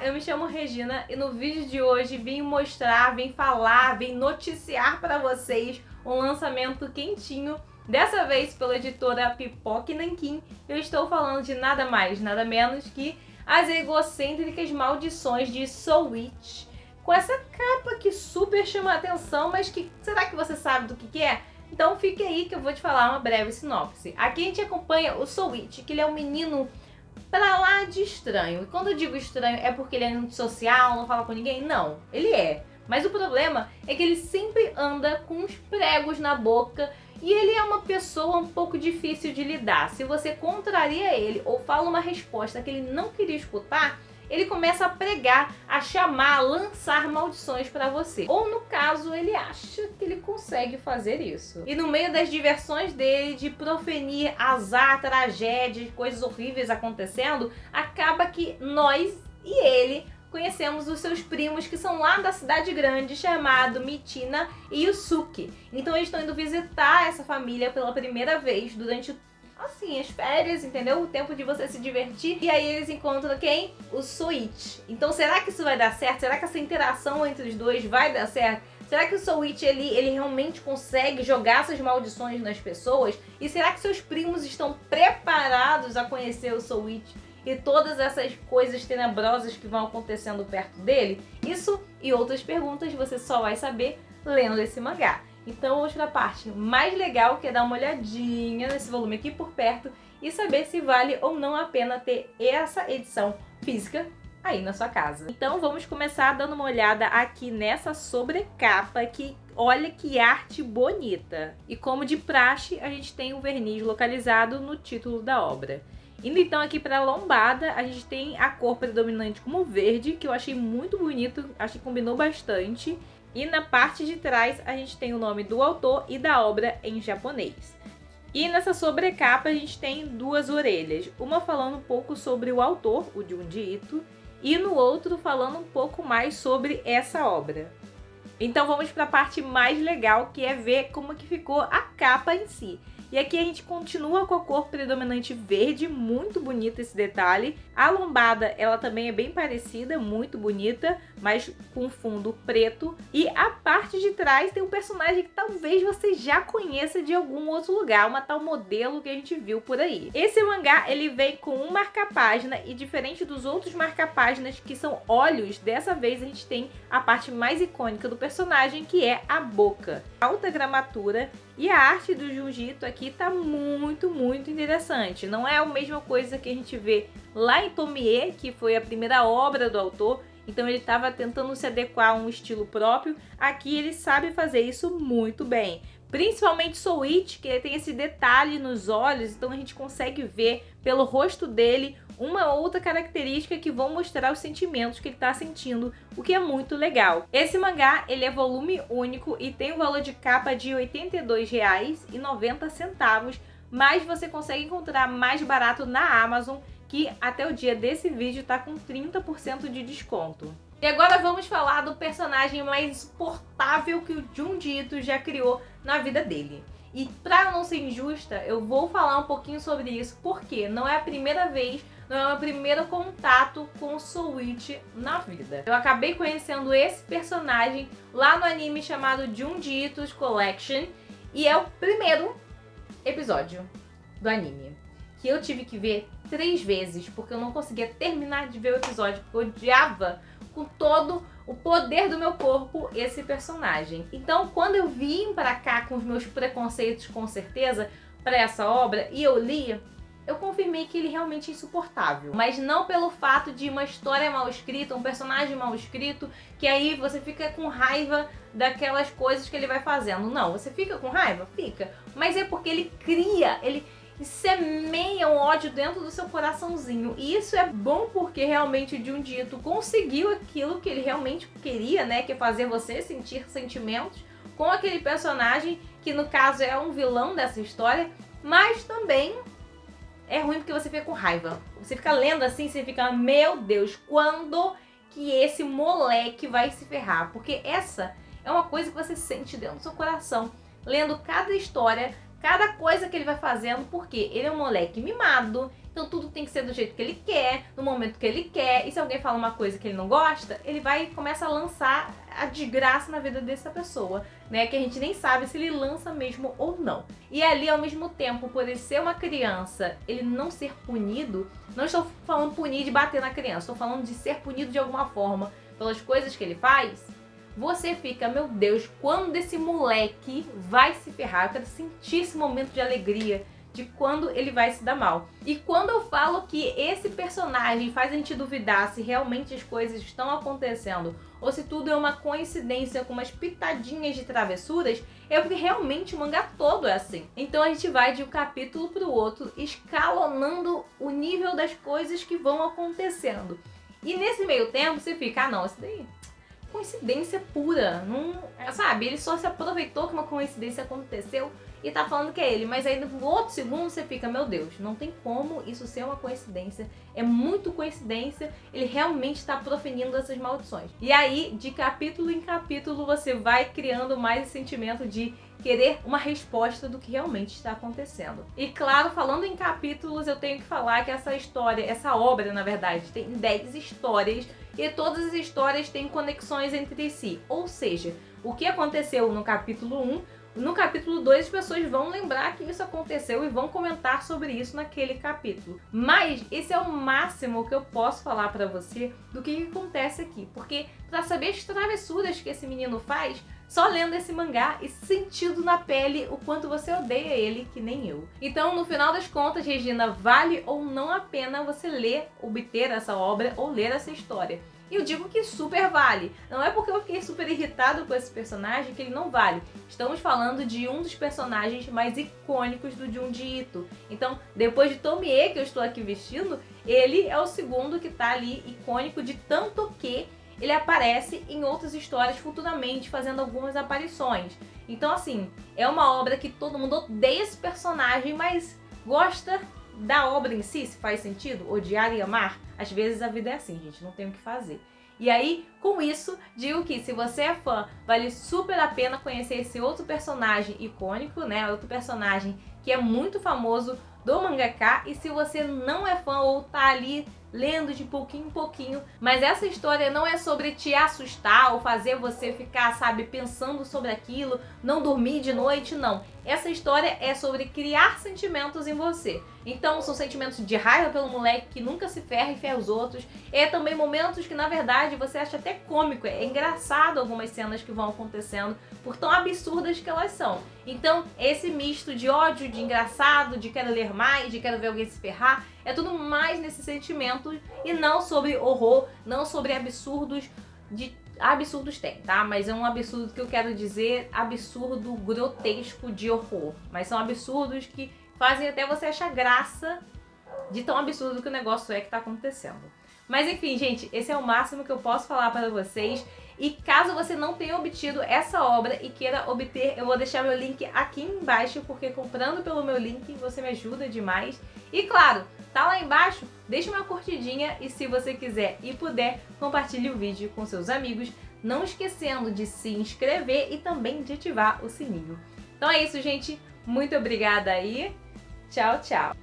eu me chamo Regina e no vídeo de hoje vim mostrar, vim falar, vim noticiar para vocês um lançamento quentinho, dessa vez pela editora Pipoca e Nanquim. Eu estou falando de nada mais, nada menos que As Egocêntricas Maldições de Soul Witch, com essa capa que super chama a atenção, mas que será que você sabe do que é? Então fique aí que eu vou te falar uma breve sinopse. Aqui a gente acompanha o Soul Witch, que ele é um menino pra lá de estranho. E quando eu digo estranho, é porque ele é antissocial, não fala com ninguém? Não, ele é. Mas o problema é que ele sempre anda com uns pregos na boca e ele é uma pessoa um pouco difícil de lidar. Se você contraria ele ou fala uma resposta que ele não queria escutar, ele começa a pregar, a chamar, a lançar maldições pra você. Ou no caso, ele acha que ele consegue fazer isso. E no meio das diversões dele, de proferir azar, tragédias, coisas horríveis acontecendo, acaba que nós e ele conhecemos os seus primos que são lá da cidade grande, chamado Mitina e Yusuke. Então eles estão indo visitar essa família pela primeira vez durante assim, as férias, entendeu? O tempo de você se divertir. E aí eles encontram quem? O Soul Witch. Então será que isso vai dar certo? Será que essa interação entre os dois vai dar certo? Será que o Soul Witch, ele realmente consegue jogar essas maldições nas pessoas? E será que seus primos estão preparados a conhecer o Soul Witch e todas essas coisas tenebrosas que vão acontecendo perto dele? Isso e outras perguntas você só vai saber lendo esse mangá. Então vamos para a parte mais legal, que é dar uma olhadinha nesse volume aqui por perto e saber se vale ou não a pena ter essa edição física aí na sua casa. Então vamos começar dando uma olhada aqui nessa sobrecapa, que olha que arte bonita. E como de praxe, a gente tem o verniz localizado no título da obra. Indo então aqui para a lombada, a gente tem a cor predominante como verde, que eu achei muito bonito, acho que combinou bastante. E na parte de trás a gente tem o nome do autor e da obra em japonês. E nessa sobrecapa a gente tem duas orelhas, uma falando um pouco sobre o autor, o Junji Ito, e no outro falando um pouco mais sobre essa obra. Então vamos para a parte mais legal, que é ver como que ficou a capa em si. E aqui a gente continua com a cor predominante verde, muito bonita esse detalhe. A lombada, ela também é bem parecida, muito bonita, mas com fundo preto. E a parte de trás tem um personagem que talvez você já conheça de algum outro lugar, uma tal modelo que a gente viu por aí. Esse mangá, ele vem com um marca-página e diferente dos outros marca-páginas que são olhos, dessa vez a gente tem a parte mais icônica do personagem, que é a boca. Alta gramatura. E a arte do Junji Ito aqui tá muito interessante. Não é a mesma coisa que a gente vê lá em Tomie, que foi a primeira obra do autor. Então ele estava tentando se adequar a um estilo próprio. Aqui ele sabe fazer isso muito bem. Principalmente Soul Witch, que ele tem esse detalhe nos olhos. Então a gente consegue ver pelo rosto dele uma outra característica que vão mostrar os sentimentos que ele está sentindo, o que é muito legal. Esse mangá, ele é volume único e tem o valor de capa de R$ 82,90, mas você consegue encontrar mais barato na Amazon, que até o dia desse vídeo está com 30% de desconto. E agora vamos falar do personagem mais insuportável que o Junji Ito já criou na vida dele. E pra não ser injusta, eu vou falar um pouquinho sobre isso, porque não é a primeira vez, não é o meu primeiro contato com o Soul Witch na vida. Eu acabei conhecendo esse personagem lá no anime chamado Junji Ito's Collection, e é o primeiro episódio do anime, que eu tive que ver 3 vezes, porque eu não conseguia terminar de ver o episódio, porque eu odiava com todo o poder do meu corpo esse personagem. Então, quando eu vim pra cá com os meus preconceitos, com certeza, pra essa obra, e eu li, eu confirmei que ele realmente é insuportável. Mas não pelo fato de uma história mal escrita, um personagem mal escrito, que aí você fica com raiva daquelas coisas que ele vai fazendo. Não, você fica com raiva? Fica. Mas é porque ele cria, ele semeia um ódio dentro do seu coraçãozinho. E isso é bom porque realmente o Junji Ito conseguiu aquilo que ele realmente queria, né? Que é fazer você sentir sentimentos com aquele personagem, que no caso é um vilão dessa história, mas também é ruim porque você fica com raiva. Você fica lendo assim, você fica, meu Deus, quando que esse moleque vai se ferrar? Porque essa é uma coisa que você sente dentro do seu coração, lendo cada história, cada coisa que ele vai fazendo, porque ele é um moleque mimado, Então tudo tem que ser do jeito que ele quer, no momento que ele quer. E se alguém fala uma coisa que ele não gosta, ele vai e começa a lançar a desgraça na vida dessa pessoa, né? Que a gente nem sabe se ele lança mesmo ou não. E ali, ao mesmo tempo, por ele ser uma criança, ele não ser punido, não estou falando punir de bater na criança, estou falando de ser punido de alguma forma pelas coisas que ele faz. Você fica, meu Deus, quando esse moleque vai se ferrar? Eu quero sentir esse momento de alegria de quando ele vai se dar mal. E quando eu falo que esse personagem faz a gente duvidar se realmente as coisas estão acontecendo ou se tudo é uma coincidência com umas pitadinhas de travessuras, é porque realmente o mangá todo é assim. Então a gente vai de um capítulo para o outro escalonando o nível das coisas que vão acontecendo. E nesse meio tempo você fica, não, isso daí coincidência pura, não, sabe? Ele só se aproveitou que uma coincidência aconteceu e tá falando que é ele, mas aí no outro segundo você fica, meu Deus, não tem como isso ser uma coincidência, é muito coincidência, ele realmente está proferindo essas maldições. E aí, de capítulo em capítulo, você vai criando mais esse sentimento de querer uma resposta do que realmente está acontecendo. E claro, falando em capítulos, eu tenho que falar que essa história, essa obra, na verdade, tem 10 histórias e todas as histórias têm conexões entre si. Ou seja, o que aconteceu no capítulo 1, no capítulo 2 as pessoas vão lembrar que isso aconteceu e vão comentar sobre isso naquele capítulo. Mas esse é o máximo que eu posso falar pra você do que acontece aqui. Porque pra saber as travessuras que esse menino faz, só lendo esse mangá e sentindo na pele o quanto você odeia ele, que nem eu. Então, no final das contas, Regina, vale ou não a pena você ler, obter essa obra ou ler essa história? E eu digo que super vale. Não é porque eu fiquei super irritado com esse personagem que ele não vale. Estamos falando de um dos personagens mais icônicos do Junji Ito. Então, depois de Tomie, que eu estou aqui vestindo, ele é o segundo que tá ali icônico, de tanto que ele aparece em outras histórias futuramente, fazendo algumas aparições. Então, assim, é uma obra que todo mundo odeia esse personagem, mas gosta da obra em si, se faz sentido, odiar e amar. Às vezes a vida é assim, gente, não tem o que fazer. E aí, com isso, digo que se você é fã, vale super a pena conhecer esse outro personagem icônico, né? Outro personagem que é muito famoso do mangaka. E se você não é fã ou tá ali lendo de pouquinho em pouquinho, mas essa história não é sobre te assustar ou fazer você ficar, sabe, pensando sobre aquilo, não dormir de noite, não. Essa história é sobre criar sentimentos em você. Então são sentimentos de raiva pelo moleque que nunca se ferra e ferra os outros. É também momentos que na verdade você acha até cômico, é engraçado algumas cenas que vão acontecendo, por tão absurdas que elas são. Então esse misto de ódio, de engraçado, de quero ler mais, de quero ver alguém se ferrar, é tudo mais nesse sentimento e não sobre horror, não sobre absurdos. Absurdos tem, tá? Mas é um absurdo que eu quero dizer, absurdo grotesco de horror. Mas são absurdos que fazem até você achar graça de tão absurdo que o negócio é que tá acontecendo. Mas enfim, gente, esse é o máximo que eu posso falar para vocês. E caso você não tenha obtido essa obra e queira obter, eu vou deixar meu link aqui embaixo, porque comprando pelo meu link você me ajuda demais. E claro, tá lá embaixo, deixa uma curtidinha e se você quiser e puder, compartilhe o vídeo com seus amigos, não esquecendo de se inscrever e também de ativar o sininho. Então é isso, gente. Muito obrigada aí. Tchau, tchau.